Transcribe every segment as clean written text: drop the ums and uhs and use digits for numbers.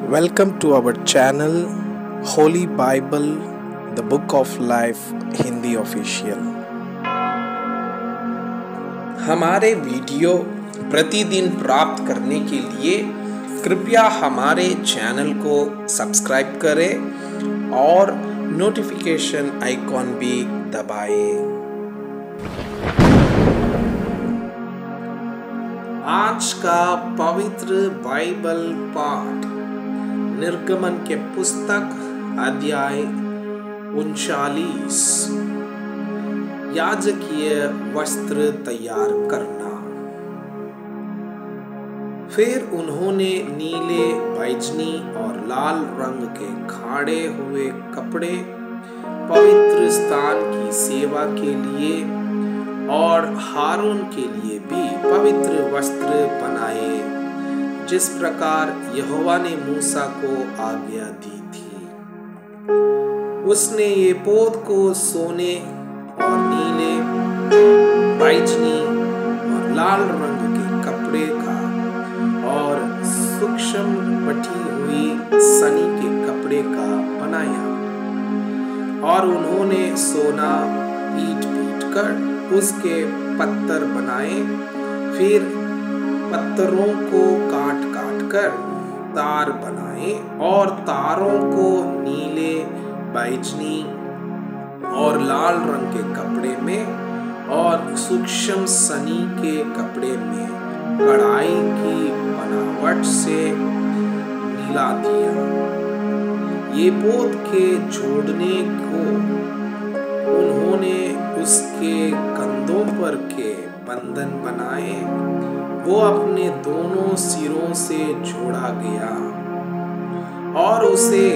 Welcome to our channel Holy Bible, the Book of Life Hindi official. हमारे video प्रतिदिन प्राप्त करने के लिए कृपया हमारे चैनल को सब्सक्राइब करें और नोटिफिकेशन आइकॉन भी दबाएं। आज का पवित्र बाइबल पाठ निर्गमन के पुस्तक अध्याय 39 याजकीय वस्त्र तैयार करना। फिर उन्होंने नीले, बैजनी और लाल रंग के खाड़े हुए कपड़े पवित्र स्थान की सेवा के लिए और हारून के लिए भी पवित्र वस्त्र बनाए, जिस प्रकार यहोवा ने मूसा को आज्ञा दी थी। उसने एपोद को सोने और नीले, बैजनी और लाल रंग के कपड़े का और सूक्ष्म बटी हुई सनी के कपड़े का बनाया, और उन्होंने सोना पीट पीट कर उसके पत्थर बनाए। फिर पत्थरों को काट काट कर तार बनाए और तारों को नीले, बैजनी और लाल रंग के कपड़े में और सूक्ष्म सनी के कपड़े में कढ़ाई की बनावट से मिला दिया। एपोद के जोड़ने को उन्होंने उसके कंधों पर के बंधन बनाए। वो अपने दोनों सिरों से जोड़ा गया और उसे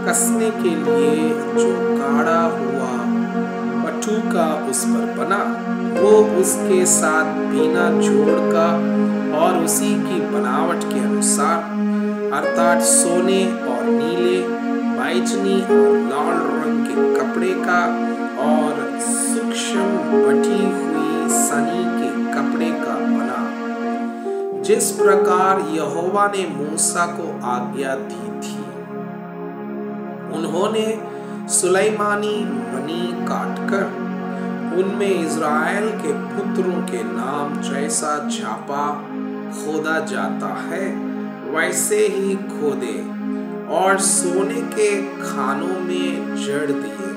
कसने के लिए जो काढ़ा हुआ पटुका उस पर बना, वो उसके साथ बिना जोड़ का और उसी की बनावट के अनुसार, अर्थात सोने और नीले, बैजनी और लाल रंग के कपड़े का और सूक्ष्म बटी हुई सनी के कपड़े का बना, जिस प्रकार यहोवा ने मूसा को आज्ञा दी थी। उन्होंने सुलैमानी मणि काटकर उनमें इज़राइल के पुत्रों के नाम जैसा छापा खोदा जाता है वैसे ही खोदे और सोने के खानों में जड़ दिए,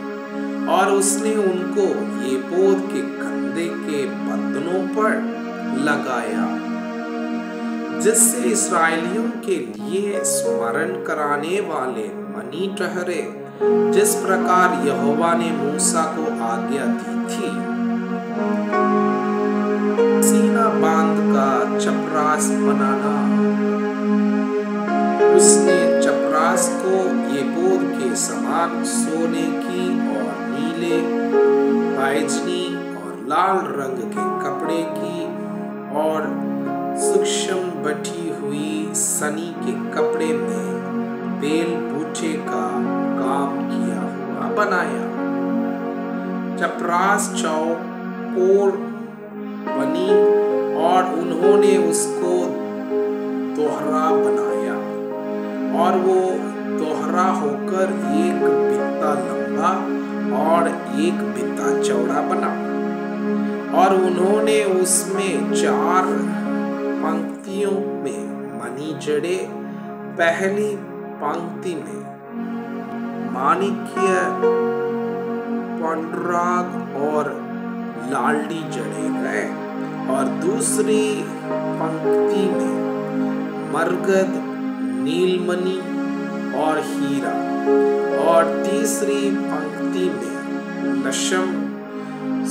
और उसने उनको एपोद के कंधे के बंधनों पर लगाया, जिससे इस्राएलियों के लिए स्मरण कराने वाले मणि ठहरे, जिस प्रकार यहोवा ने मूसा को आज्ञा दी थी। सीना बांध का चपरास बनाना। उसने चपरास को एपोद के समान सोने की और नीले, बैजनी और लाल रंग के कपड़े की और सूक्ष्म बटी हुई सनी के कपड़े में बेल बूटे का काम किया हुआ बनाया। चपरास चौकोर बनी और उन्होंने उसको दोहरा बनाया, और वो दोहरा होकर एक बित्ता लंबा और एक बित्ता चौड़ा बना, और उन्होंने उसमें 4 पंक्तियों में मणि जड़े। पहली पंक्ति में माणिक्य, पौंड्राग और लालड़ी जड़े गए, और दूसरी पंक्ति में मरगद, नीलमणि और हीरा, और तीसरी पंक्ति में लशम,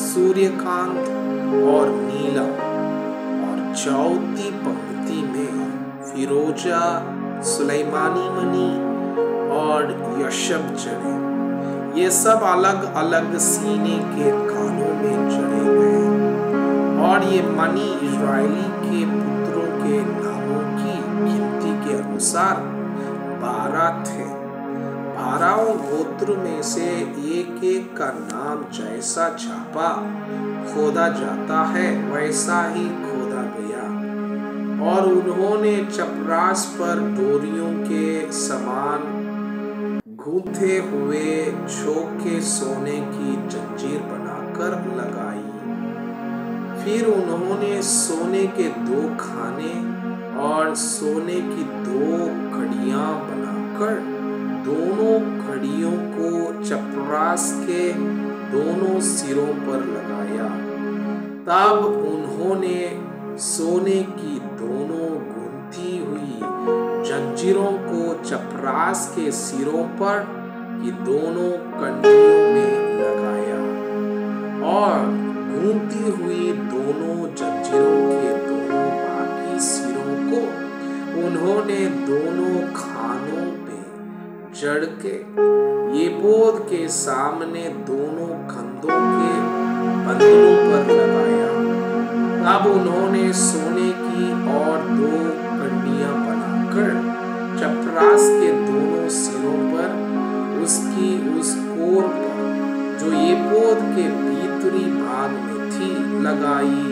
सूर्यकांत और नीला, और चौथी पंक्ति में फिरोजा, सुलैमानी मणि और यशब जड़े। ये सब अलग अलग सीने के खानों में जड़े गए, और ये मणि इज़राइली के पुत्रों के नामों की गिनती के अनुसार 12 थे। 12 गोत्र में से एक एक का नाम जैसा छापा खोदा जाता है वैसा ही खोदा गया, और उन्होंने चपरास पर डोरियों के समान गूंथे हुए छोके सोने की जंजीर बनाकर लगाई। फिर उन्होंने सोने के 2 खाने और सोने की 2 कड़ियां बनाकर दोनों कड़ियों को चपरास के दोनों सिरों पर लगाया। तब उन्होंने सोने की दोनों गूंथी हुई जंजीरों को चपरास के सिरों पर की दोनों कंडियों में लगाया और गूंथी हुई दोनों जंजीरों के दोनों बाकी सिरों को उन्होंने दोनों खानों पे जड़ के एपोद के सामने दोनों कंधों के बंधनों पर लगाया। तब उन्होंने सोने की और 2 कंडियां बनाकर चपरास के दोनों सिरों पर उसकी उस कोर पर जो एपोद के भीतरी भाग में थी लगाई।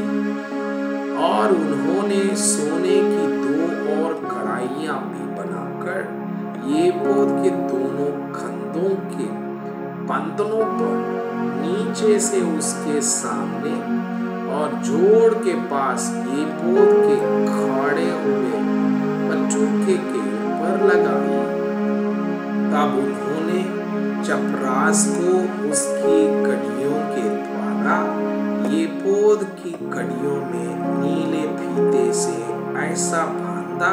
और उन्होंने सोने की 2 और कड़ाइयां भी बनाकर एपोद के दोनों कंधों के बंधनों पर नीचे से उसके सामने और जोड़ के पास एपोद के खड़े हुए पचूके के ऊपर लगाई। तब उन्होंने चपरास को उसकी कड़ियों के द्वारा एपोद की कड़ियों में नीले फीते से ऐसा बांधा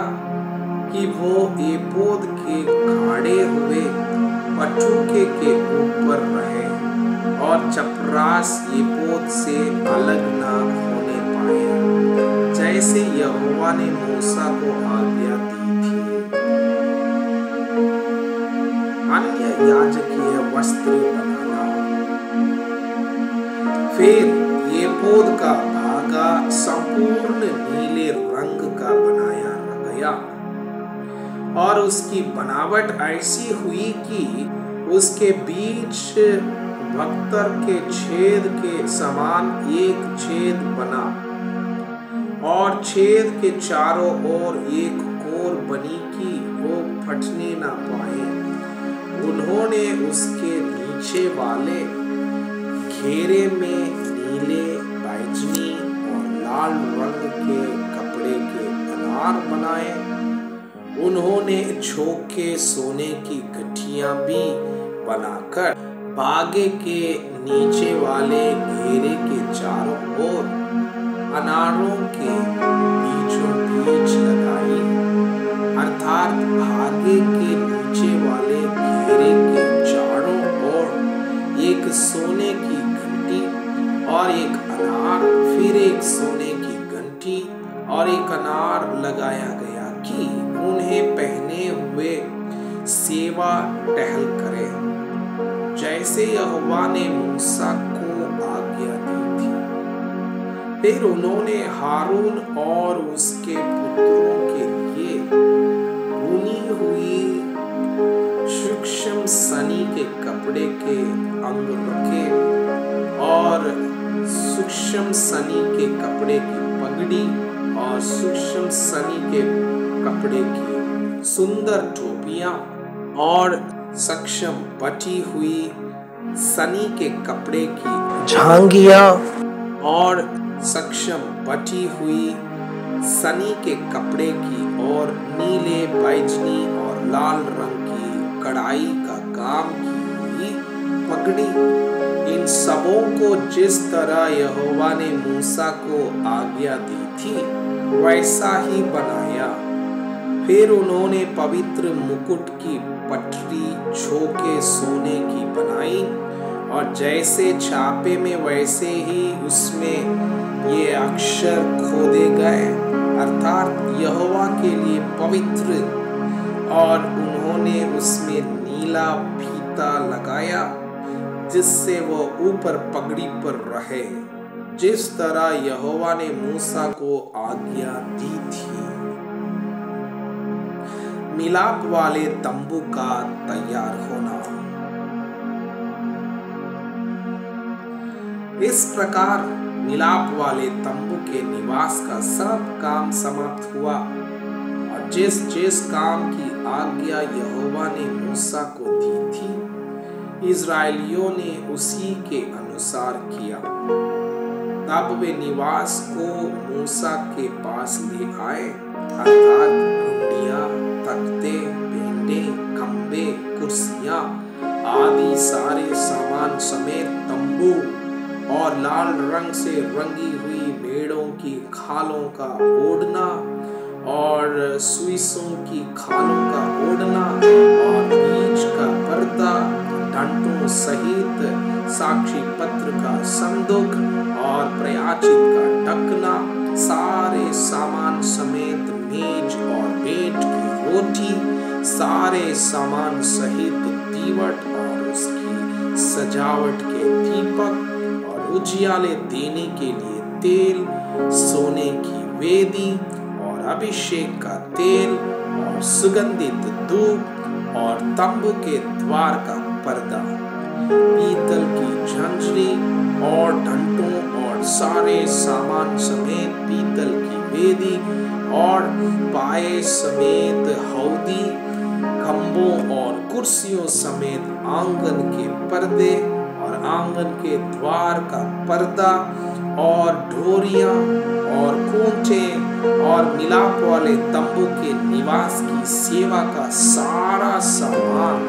कि वो एपोद के खड़े हुए पचूके के ऊपर रहे और चपरास एपोद से अलग ना होने पाए, जैसे यहोवा ने मूसा को आज्ञा दी थी। अन्य याजकीय वस्त्र बनाना। फिर एपोद का धागा संपूर्ण नीले रंग का बनाया गया और उसकी बनावट ऐसी हुई कि उसके बीच बख्तर के छेद के समान एक छेद बना और छेद के चारों ओर एक कोर बनी कि वो फटने ना पाए। उन्होंने उसके नीचे वाले घेरे में नीले, बैजनी और लाल रंग के कपड़े के अनार बनाए। उन्होंने छोके सोने की गठियां भी बनाकर बागे के नीचे वाले घेरे के चारों ओर अनारों के बीचों बीच लगाई, अर्थात भागे के नीचे वाले घेरे के चारों ओर एक सोने की घंटी और एक अनार, फिर एक सोने की घंटी और एक अनार लगाया गया कि उन्हें पहने हुए सेवा टहल करे, जैसे यहोवा ने मूसा को आज्ञा दी थी। फिर उन्होंने हारून और उसके पुत्रों के लिए बुनी हुई सूक्ष्म सनी के कपड़े के अंग रखे और सूक्ष्म सनी के कपड़े की पगड़ी और सूक्ष्म सनी के कपड़े की सुंदर टोपियां और सक्षम बटी हुई सनी के कपड़े की झांगियां और सक्षम बटी हुई सनी के कपड़े की और नीले, बैजनी और लाल रंग की कढ़ाई का काम की हुई पगड़ी। इन सबों को जिस तरह यहोवा ने मूसा को आज्ञा दी थी वैसा ही बनाया। फिर उन्होंने पवित्र मुकुट की पटरी छोके सोने की बनाई और जैसे छापे में वैसे ही उसमें ये अक्षर खोदे गए, अर्थात यहोवा के लिए पवित्र, और उन्होंने उसमें नीला फीता लगाया जिससे वो ऊपर पगड़ी पर रहे, जिस तरह यहोवा ने मूसा को आज्ञा दी थी। मिलाप वाले तंबू का तैयार होना। इस प्रकार मिलाप वाले तंबू के निवास का सब काम समाप्त हुआ, और जिस जिस काम की आज्ञा यहोवा ने मूसा को दी थी, इजराइलियों ने उसी के अनुसार किया। तब वे निवास को मूसा के पास ले आए, अर्थात घुंडियां, तख्ते, पेंडे, खंबे, कुर्सियां आदि सारे सामान समेत तंबू, और लाल रंग से रंगी हुई भेड़ों की खालों का ओढ़ना और सुइसों की खालों का ओढ़ना और बीच का पर्दा, डंटों सहित साक्षी पत्र का संदूक और प्रयाचित का ढकना, सारे सामान समेत मेज और बेट की रोटी, सारे सामान सहित दीवट और उसकी सजावट के दीपक और उजियाले देने के लिए तेल, सोने की वेदी और अभिषेक का तेल और सुगंधित धूप और तंबू के द्वार का पर्दा, पीतल की झंझरी और डंटों और सारे सामान समेत पीतल की वेदी और पाए समेत हौदी, खंभों और कुर्सियों समेत आंगन के पर्दे और आंगन के द्वार का पर्दा और ढोरियां और कूंचे और मिलाप वाले तंबू के निवास की सेवा का सारा सामान,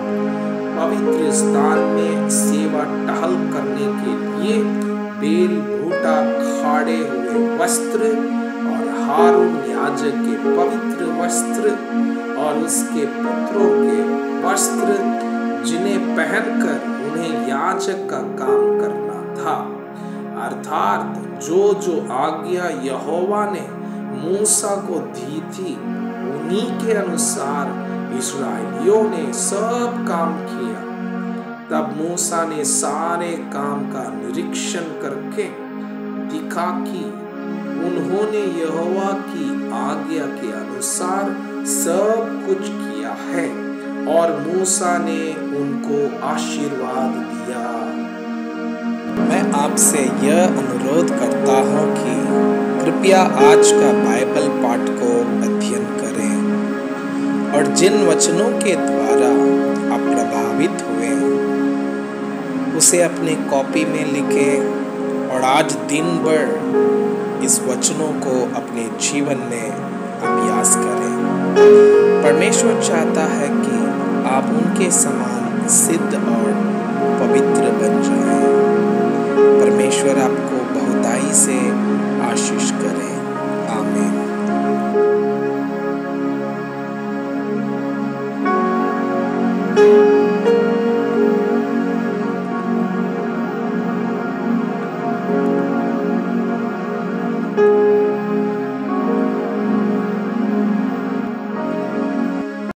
पवित्र स्थान में सेवा टहल करने के लिए बेल बूटा खाड़े हुए वस्त्र और हारून याजक के पवित्र वस्त्र और उसके पुत्रों के वस्त्र, जिन्हें पहनकर उन्हें याजक का काम करना था, अर्थात जो जो आज्ञा यहोवा ने मूसा को दी थी, उन्हीं के अनुसार इस्राएलियों ने सब काम किया। तब मूसा ने सारे काम का निरीक्षण करके दिखा कि उन्होंने यहोवा की आज्ञा के अनुसार सब कुछ किया है, और मूसा ने उनको आशीर्वाद दिया। मैं आपसे यह अनुरोध करता हूँ कि कृपया आज का बाइबल पाठ को अध्ययन करें और जिन वचनों के द्वारा आप प्रभावित हुए उसे अपने कॉपी में लिखें और आज दिन भर इस वचनों को अपने जीवन में अभ्यास करें। परमेश्वर चाहता है कि आप उनके समान सिद्ध और पवित्र बन जाएं। परमेश्वर आपको बहुताई से आशीष करे।